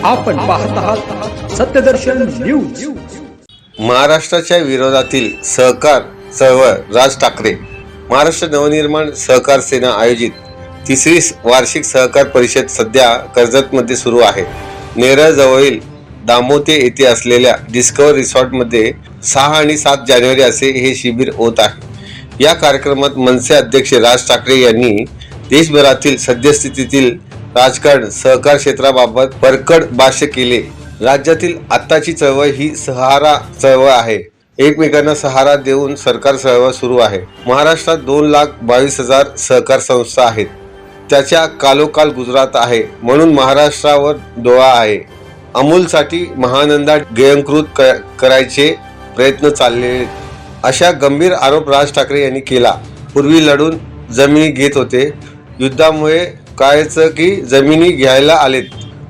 आपण पाहत आहात सत्यदर्शन न्यूज। महाराष्ट्राच्या विरोधातील सहकार चळवळ राज ठाकरे महाराष्ट्र नवनिर्माण सहकार सेना आयोजित तिसरी वार्षिक सहकार परिषद सध्या कर्जतमध्ये सुरू आहे। नेरळ जवळील दामोते येथे असलेल्या डिस्कवर रिसॉर्टमध्ये 6 आणि 7 जानेवारी असे हे शिबिर होत आहे। या कार्यक्रमात मनसे अध्यक्ष राज ठाकरे यांनी देशभरातील सद्यस्थितीतील राजकारण सहकार क्षेत्राबाबत परखड भाष्य केले। राज्यातील आत्ताची चळवळ ही सहारा चळवळ आहे। एकमेकांना सहारा देऊन सरकार चळवळ सुरू आहे। महाराष्ट्रात 2,22,000 सहकार संस्था आहेत। त्याच्या कालोकाल गुजरात आहे, म्हणून महाराष्ट्रावर डोळा आहे। अमूलसाठी महानंदा गिळंकृत करायचे प्रयत्न चालले, अशा गंभीर आरोप राज ठाकरे यांनी केला। पूर्वी लढून जमिनी घेत होते, युद्धामुळे कळायचं की जमिनी घ्यायला आलेत,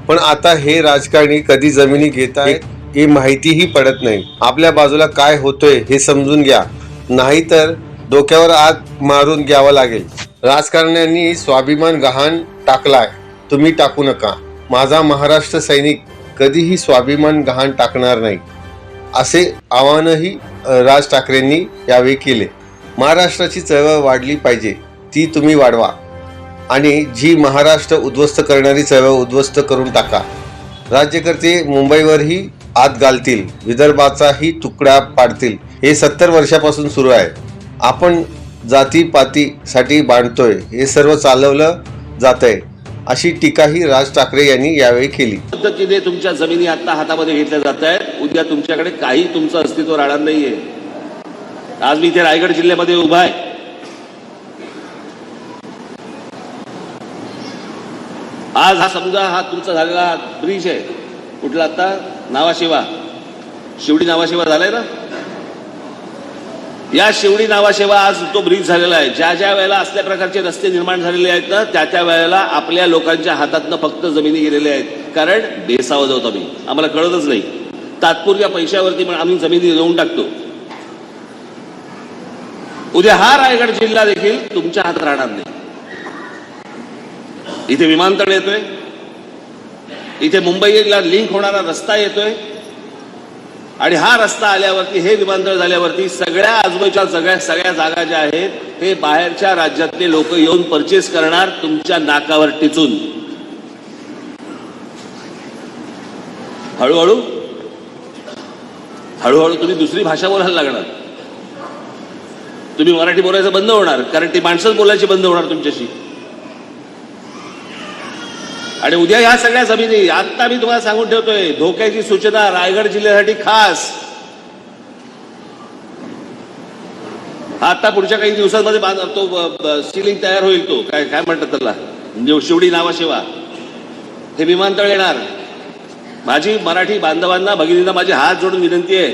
पण आता हे राजकारणी कधी जमिनी घेत आहेत ही माहितीही पडत नाही। आपल्या बाजूला काय होतंय हे समजून घ्या, नाहीतर डोक्यावर आत मारून घ्यावं लागेल। राजकारण्यांनी स्वाभिमान गहाण टाकलाय, तुम्ही टाकू नका। माझा महाराष्ट्र सैनिक कधीही स्वाभिमान गहाण टाकणार नाही, असे आवाहनही राज ठाकरेंनी यावेळी केले। महाराष्ट्राची चळवळ वाढली पाहिजे, ती तुम्ही वाढवा आणि जी महाराष्ट्र उद्ध्वस्त करणारी चळवळ उद्ध्वस्त करून टाका। राज्यकर्ते मुंबईवरही हात घालतील, विदर्भाचाही तुकडा पाडतील। हे 70 वर्षापासून सुरू आहे। आपण जातीपातीसाठी बांधतोय, हे सर्व चालवलं जातंय, अशी टीकाही राज ठाकरे यांनी यावेळी केली। पद्धतीने तुमच्या जमिनी आता हातामध्ये घेतल्या जात आहेत, उद्या तुमच्याकडे काही तुमचं अस्तित्व राहणार नाहीये। आज मी इथे रायगड जिल्ह्यामध्ये उभा आहे। आज हा समजा हा तुमचा झालेला ब्रिज आहे, कुठला आता नावाशेवा, शिवडी नावाशेवा झालाय ना। या शिवडी नावाशेवा आज तो ब्रिज झालेला आहे। ज्या ज्या वेळेला असल्या प्रकारचे रस्ते निर्माण झालेले आहेत ना, त्या त्या वेळेला आपल्या लोकांच्या हातातनं फक्त जमिनी गेलेल्या आहेत, कारण बेसावध होतो आम्ही, आम्हाला कळतच नाही। तात्पुरत्या पैशावरती पण आम्ही जमिनी देऊन टाकतो। उद्या हा रायगड जिल्हा देखील तुमच्या हातात राहणार नाही। इथे विमानतळ येतोय, इथे मुंबईला लिंक होणारा रस्ता येतोय, आणि हा रस्ता आल्यावरती, हे विमानतळ झाल्यावरती सगळ्या आजूबाजूच्या सगळ्या जागा ज्या आहेत हे बाहेरच्या राज्यातले लोक येऊन परचेस करणार तुमच्या नाकावर टिचून। हळूहळू हळूहळू तुम्ही दुसरी भाषा बोलायला लागणार, तुम्ही मराठी बोलायचं बंद होणार, कारण ती माणसंच बोलायची बंद होणार तुमच्याशी। आणि उद्या या सगळ्या जमिनी, आता मी तुम्हाला सांगून ठेवतोय, धोक्याची सूचना रायगड जिल्ह्यासाठी खास। आता पुढच्या काही दिवसांमध्ये तो सिलिंग तयार होईल, तो काय काय म्हणतात त्याला, शिवडी नावाशेवा, हे विमानतळ येणार। माझी मराठी बांधवांना, भगिनींना माझी हात जोडून विनंती आहे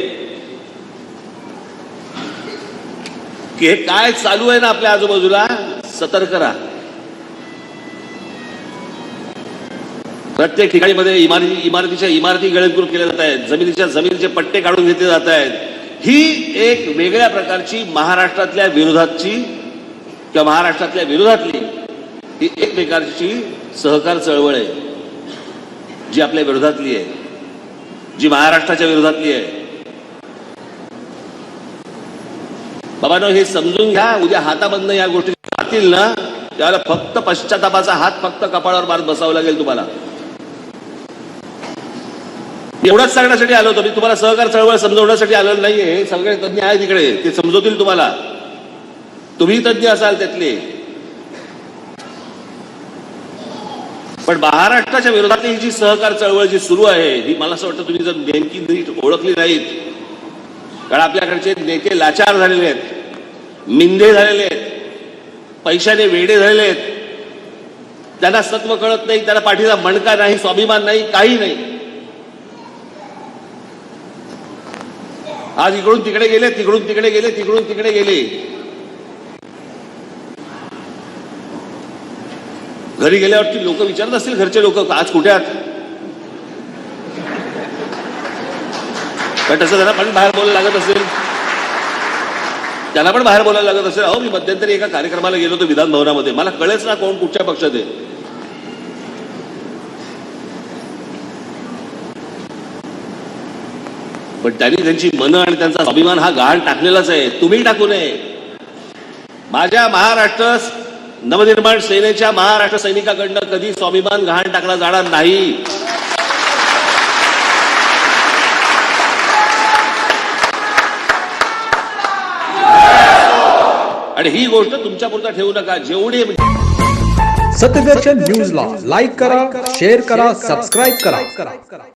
की हे काय चालू आहे ना आपल्या आजूबाजूला, सतर्क राहा। प्रत्येक ठिकाणी मध्ये इमारती गिळंकृत केल्या जात आहेत, जमिनीचे पट्टे काढून घेतले जात आहेत। ही एक वेगळ्या प्रकारची महाराष्ट्रातल्या विरोधातली ही एक प्रकारची सहकार चळवळ आहे, जी आपल्या विरोधातली आहे, जी महाराष्ट्राच्या विरोधातली आहे। बाबांनो, हे समजून घ्या। उद्या हाताबंद या गोष्टी राहतील ना, त्याला फक्त पश्चातापाचा हात फक्त कपाळावर मारत बसावं लागेल तुम्हाला। एवढंच सांगण्यासाठी आलो होतो मी, तुम्हाला सहकार चळवळ समजवण्यासाठी आलो नाहीये। हे सगळे तज्ञ आहेत तिकडे, ते समजवतील तुम्हाला, तुम्ही तज्ञ असाल त्यातले। पण महाराष्ट्राच्या विरोधातली ही जी सहकार चळवळ जी सुरू आहे, ही मला असं वाटतं तुम्ही जर नेमकी नीट ओळखली नाहीत, कारण आपल्याकडचे नेते लाचार झालेले आहेत, मिंधे झालेले आहेत, पैशाने वेडे झालेले आहेत, त्यांना सत्व कळत नाही, त्यांना पाठीचा मणका नाही, स्वाभिमान नाही, काही नाही। आज इकडून तिकडे गेले, तिकडून तिकडे गेले, तिकडून तिकडे गेले। घरी गेल्यावरती लोक विचारत असतील, घरचे लोक, आज कुठे आहात? पण तसं त्यांना पण बाहेर बोलायला लागत असेल, त्यांना पण बाहेर बोलायला लागत असेल। अहो, मी मध्यंतरी एका कार्यक्रमाला गेलो होतो विधान भवनामध्ये, मला कळेच ना कोण कुठच्या पक्षात आहे। पण त्यांनी त्यांची मनं आणि त्यांचा स्वाभिमान हा गहाण टाकलेलाच आहे. तुम्ही टाकू नये. माझ्या महाराष्ट्र नवनिर्माण सेनेच्या महाराष्ट्र सैनिकाकडनं कधी स्वाभिमान गहाण टाकला जाणार नाही. आणि ही गोष्ट तुमच्यापुरता ठेवू नका. जेवढे सत्यदर्शन न्यूजला लाईक करा, शेअर करा, सबस्क्राईब करा.